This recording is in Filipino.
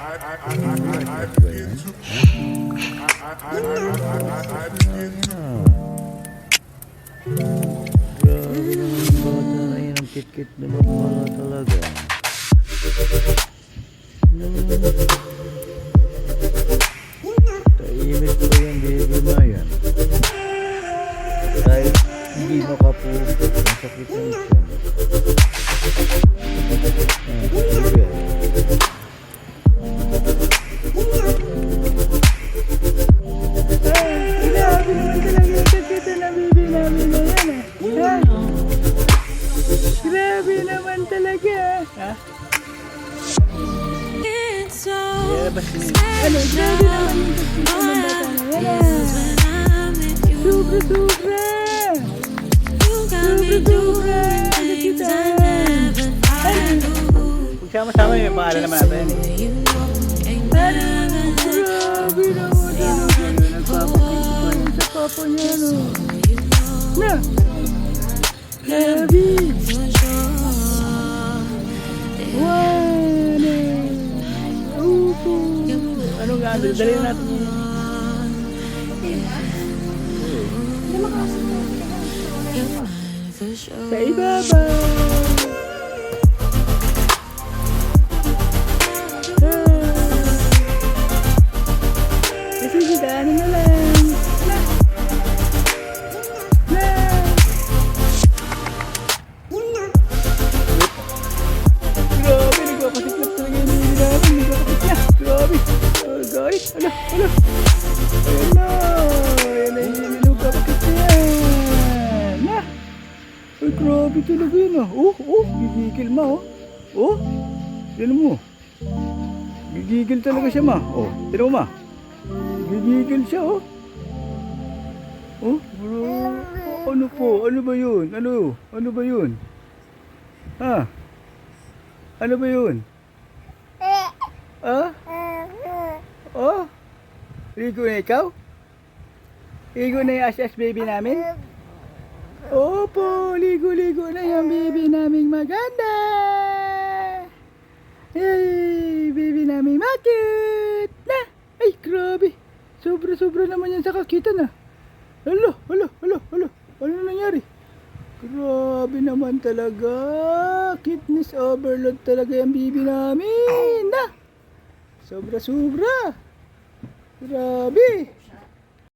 Grabe naman yung bata na yun. Ang kit-kit naman pala talaga. Tahimik pa yung baby na yan. Dahil hindi makapulog. Ang sakit ng tiyan. Sige. Grabe naman talaga yung kit-kit na baby namin na yan ah. Ha? Grabe naman talaga ah. Ano, grabe naman yung kit-kit ng bata na yan ah. Sobra-sobra. Sobra-sobra. Kung sama-sama yung pangalan naman natin. Grabe naman talaga. Nagpapakita pa yun sa papa niya no. Na. Grabe. Wane. Upo. Ano nga? Dali natin. Sa ibabaw. Kasi gidaanin na lang. Na. Grabe, nagpapasiklap talaga yung baby namin. Nagpapasiklap. Grabe. Oh, guys. Ala. Ayan na. Ayan na yung nagpapasiklap na yan. Na. Ay, grabe talaga yun ah. Gigigil ma oh. Oh, tinan mo. Gigigil talaga siya ma. Oh, tinan mo ma. Gigigil siya oh. Oh, bro. Ano po? Ano ba yun? Ano ba yun? Ha? Ano ba yun? Ah? Oh? Ligo na ikaw? Ligo na yung as baby namin? Opo, ligo-ligo na yung baby naming maganda. Hey, baby naming makit. Na, ay grabe. Sobra-sobra naman yan sa kakitan ah. Alo. Ano nangyari? Grabe naman talaga. Kitness overload talaga yung baby namin. Na, sobra-sobra. Grabe.